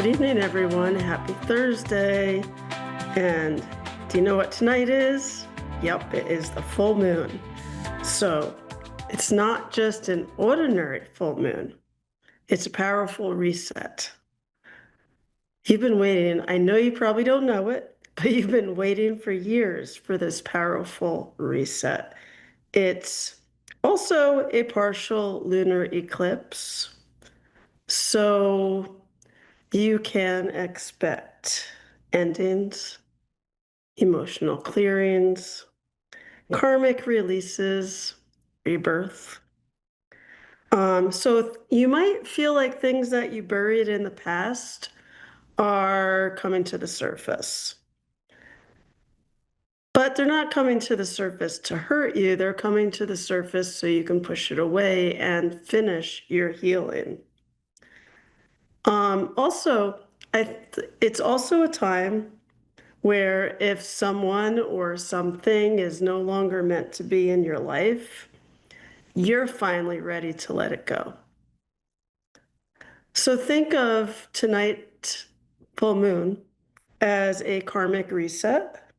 Good evening, everyone. Happy Thursday. And do you know what tonight is? Yep, it is the full moon. So it's not just an ordinary full moon, it's a powerful reset. You've been waiting. I know you probably don't know it, but you've been waiting for years for this powerful reset. It's also a partial lunar eclipse. So you can expect endings, emotional clearings, karmic releases, rebirth. So you might feel like things that you buried in the past are coming to the surface. But they're not coming to the surface to hurt you. They're coming to the surface so you can push it away and finish your healing. Also, it's also a time where if someone or something is no longer meant to be in your life, you're finally ready to let it go. So think of tonight, full moon, as a karmic reset.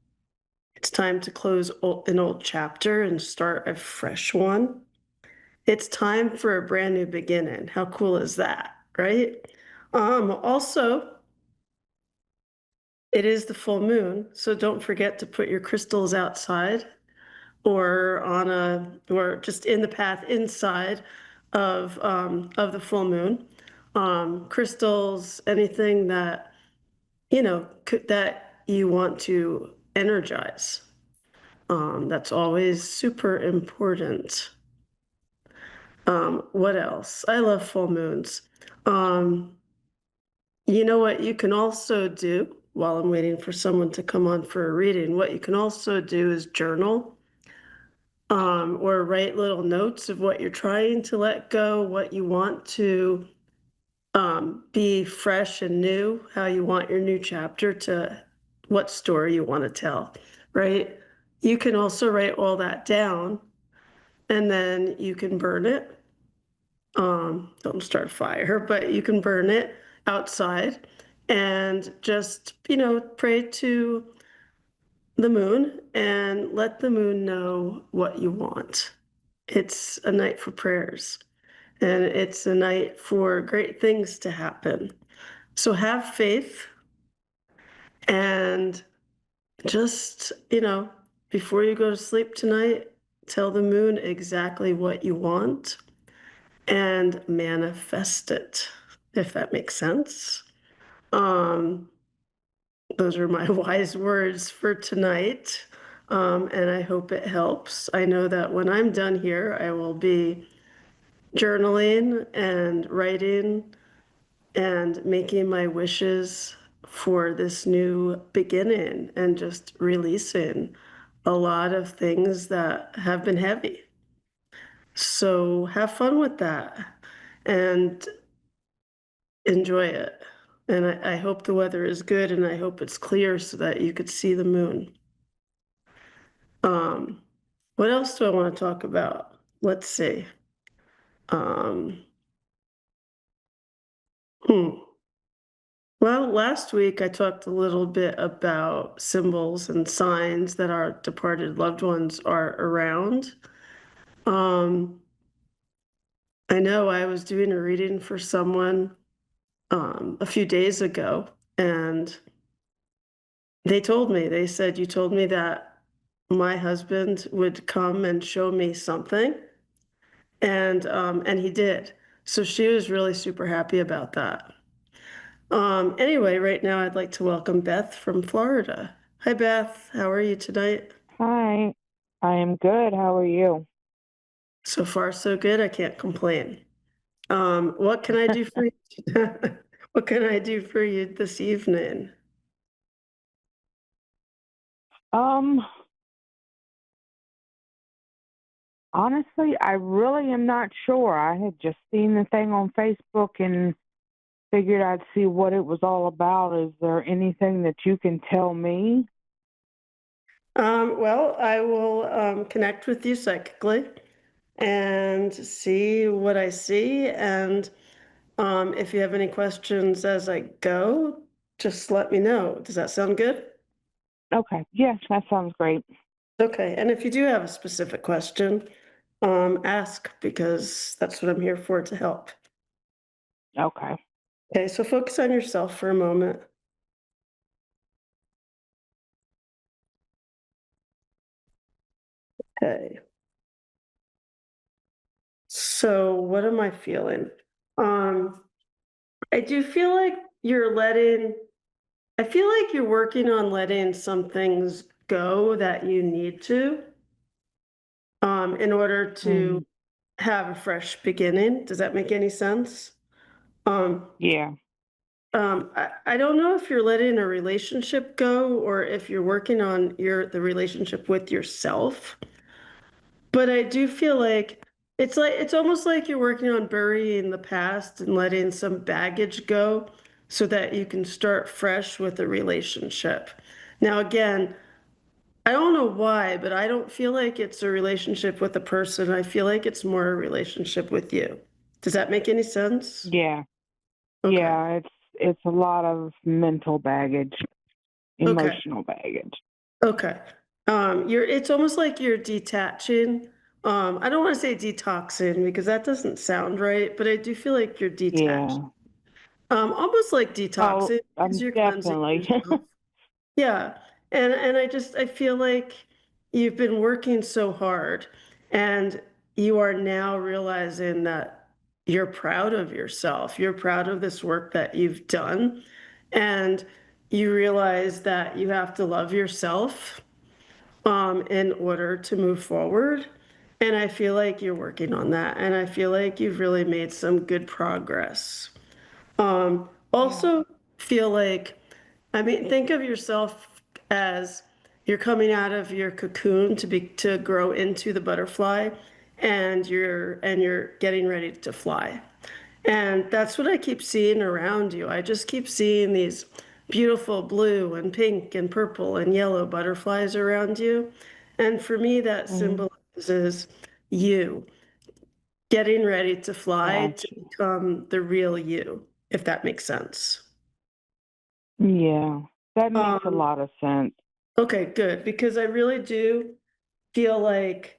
It's time to close an old chapter and start a fresh one. It's time for a brand new beginning. How cool is that, right? Also, it is the full moon, so don't forget to put your crystals outside or just in the path inside of the full moon. Crystals, anything that that you want to energize. That's always super important. What else? I love full moons. You know what you can also do while I'm waiting for someone to come on for a reading? What you can also do is journal, or write little notes of what you're trying to let go, what you want to be fresh and new, how you want your new chapter to, what story you want to tell, right? You can also write all that down and then you can burn it. Don't start a fire, but you can burn it outside and just, pray to the moon and let the moon know what you want. It's a night for prayers and it's a night for great things to happen. So have faith and just, before you go to sleep tonight, tell the moon exactly what you want and manifest it, if that makes sense. Those are my wise words for tonight. And I hope it helps. I know that when I'm done here, I will be journaling and writing and making my wishes for this new beginning and just releasing a lot of things that have been heavy. So have fun with that and enjoy it. And I hope the weather is good and I hope it's clear so that you could see the moon. What else do I want to talk about? Let's see. Um, Well, last week I talked a little bit about symbols and signs that our departed loved ones are around. I know I was doing a reading for someone a few days ago, and they said, you told me that my husband would come and show me something, and he did. So she was really super happy about that. Anyway, right now I'd like to welcome Beth from Florida. Hi, Beth. How are you tonight? Hi, I am good. How are you? So far, so good. I can't complain. What can I do for you? What can I do for you this evening? Um, Honestly, I really am not sure. I had just seen the thing on Facebook and figured I'd see what it was all about. Is there anything that you can tell me? Well, I will connect with you psychically and see what I see. And If you have any questions as I go, just let me know. Does that sound good? Okay. Yes, that sounds great. Okay, and if you do have a specific question, ask because that's what I'm here for to help. Okay. Okay, so focus on yourself for a moment. Okay, so what am I feeling? Um, I do feel like you're letting, I feel like you're working on letting some things go that you need to, in order to Mm, have a fresh beginning. Does that make any sense? Um, yeah. I don't know if you're letting a relationship go or if you're working on the relationship with yourself, but I do feel like it's almost like you're working on burying the past and letting some baggage go so that you can start fresh with a relationship. Now, again, I don't know why, but I don't feel like it's a relationship with a person. I feel like it's more a relationship with you. Does that make any sense? Yeah. Okay. Yeah, it's a lot of mental baggage, Okay. emotional baggage. Okay. It's almost like you're detaching. I don't want to say detoxing because that doesn't sound right, but I do feel like you're detached. Yeah. Almost like Oh, detoxing because you're cleansing definitely. yourself. Yeah. And I feel like you've been working so hard and you are now realizing that you're proud of yourself. You're proud of this work that you've done. And you realize that you have to love yourself in order to move forward. And I feel like you're working on that. And I feel like you've really made some good progress. Yeah. Also feel like, I mean, think of yourself as you're coming out of your cocoon to grow into the butterfly and you're getting ready to fly. And that's what I keep seeing around you. I just keep seeing these beautiful blue and pink and purple and yellow butterflies around you. And for me, that Mm, symbolizes you getting ready to fly to gotcha. become the real you, if that makes sense. Yeah. That makes a Um, lot of sense. okay, good, because I really do feel like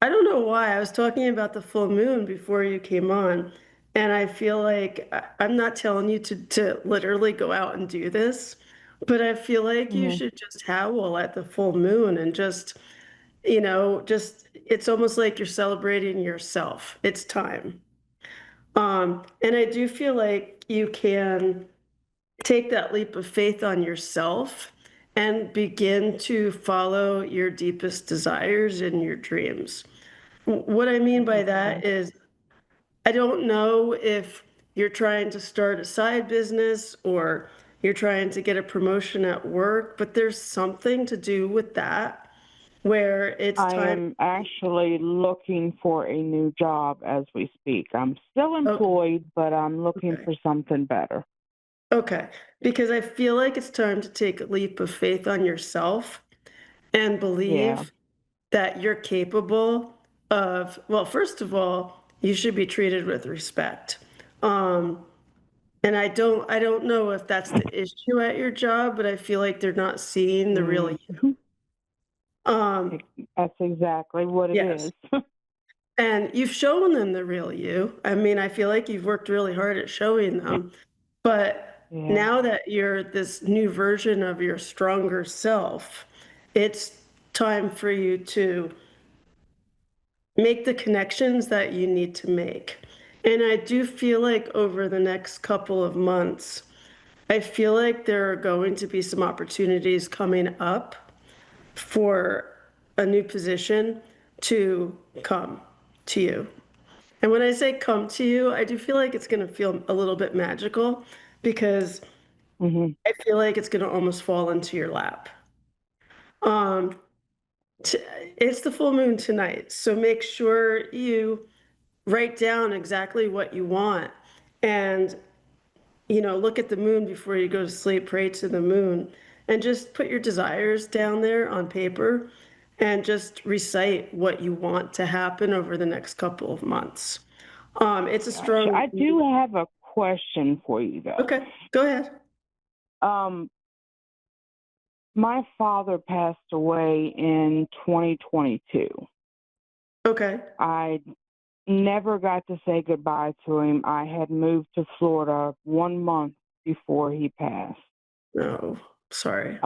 I don't know why I was talking about the full moon before you came on, and I feel like I'm not telling you to literally go out and do this, but I feel like you Mhm. should just howl at the full moon and just, just it's almost like you're celebrating yourself. It's time. And I do feel like you can take that leap of faith on yourself and begin to follow your deepest desires and your dreams. What I mean by Okay. that is, I don't know if you're trying to start a side business or you're trying to get a promotion at work, but there's something to do with that where it's I time. am actually looking for a new job as we speak. I'm still Okay, employed, but I'm looking okay, for something better. okay. Because I feel like it's time to take a leap of faith on yourself and Yeah. believe that you're capable of, well, first of all, you should be treated with respect. Um, and I don't know if that's the issue at your job, but I feel like they're not seeing the real Mm. you. Um, That's exactly what it yes. is. And you've shown them the real you. I mean, I feel like you've worked really hard at showing them, but Yeah. now that you're this new version of your stronger self, it's time for you to make the connections that you need to make. And I do feel like over the next couple of months, I feel like there are going to be some opportunities coming up for a new position to come to you. And when I say come to you, I do feel like it's going to feel a little bit magical because Mhm. I feel like it's going to almost fall into your lap. Um, t- it's the full moon tonight, so make sure you write down exactly what you want and look at the moon before you go to sleep, pray to the moon, and just put your desires down there on paper and just recite what you want to happen over the next couple of months. It's a Gotcha. strong I do have a question for you though. Okay, go ahead. Um, my father passed away in 2022. Okay. I never got to say goodbye to him. I had moved to Florida 1 month before he passed. No, sorry.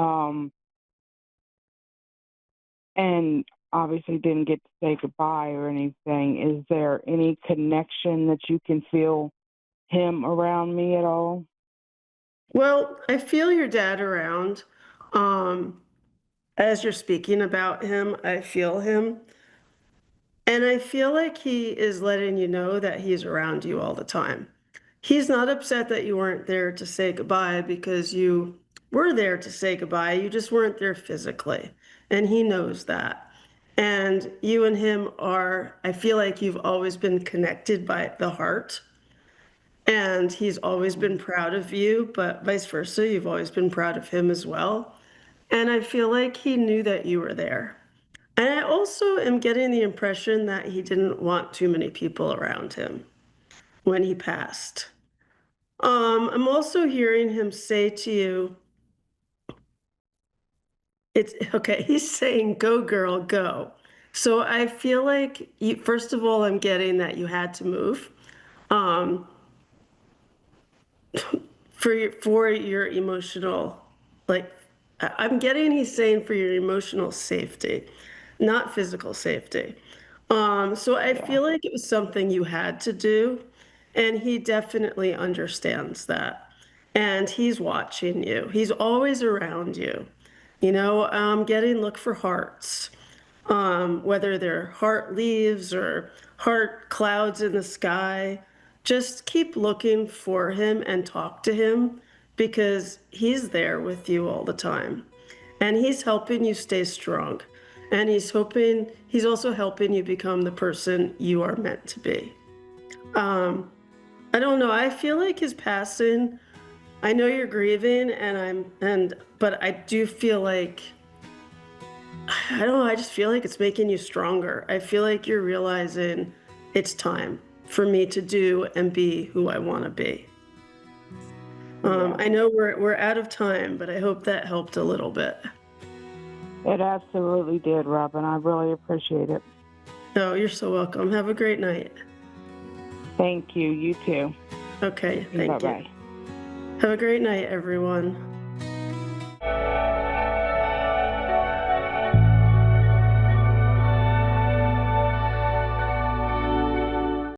And obviously didn't get to say goodbye or anything. Is there any connection that you can feel him around me at all? Well, I feel your dad around. Um, as you're speaking about him, I feel him. And I feel like he is letting you know that he's around you all the time. He's not upset that you weren't there to say goodbye because you were there to say goodbye. You just weren't there physically. And he knows that. And you and him are, I feel like you've always been connected by the heart. And he's always been proud of you, but vice versa, you've always been proud of him as well. And I feel like he knew that you were there. And I also am getting the impression that he didn't want too many people around him when he passed. I'm also hearing him say to you, it's okay, he's saying, go girl, go. So I feel like you, first of all, I'm getting that you had to move. Um, for your emotional, like I'm getting he's saying for your emotional safety, not physical safety. So I Yeah. feel like it was something you had to do, and he definitely understands that. And he's watching you. He's always around you. You know, getting look for hearts, whether they're heart leaves or heart clouds in the sky. Just keep looking for him and talk to him because he's there with you all the time. And he's helping you stay strong. And he's also helping you become the person you are meant to be. I don't know. I feel like his passing, I know you're grieving but I do feel like I don't know, I just feel like it's making you stronger. I feel like you're realizing it's time for me to do and be who I want to be. Yeah. I know we're out of time, but I hope that helped a little bit. It absolutely did, Robin. I really appreciate it. Oh, you're so welcome. Have a great night. Thank you. You too. Okay, thank you. Bye-bye. Have a great night, everyone.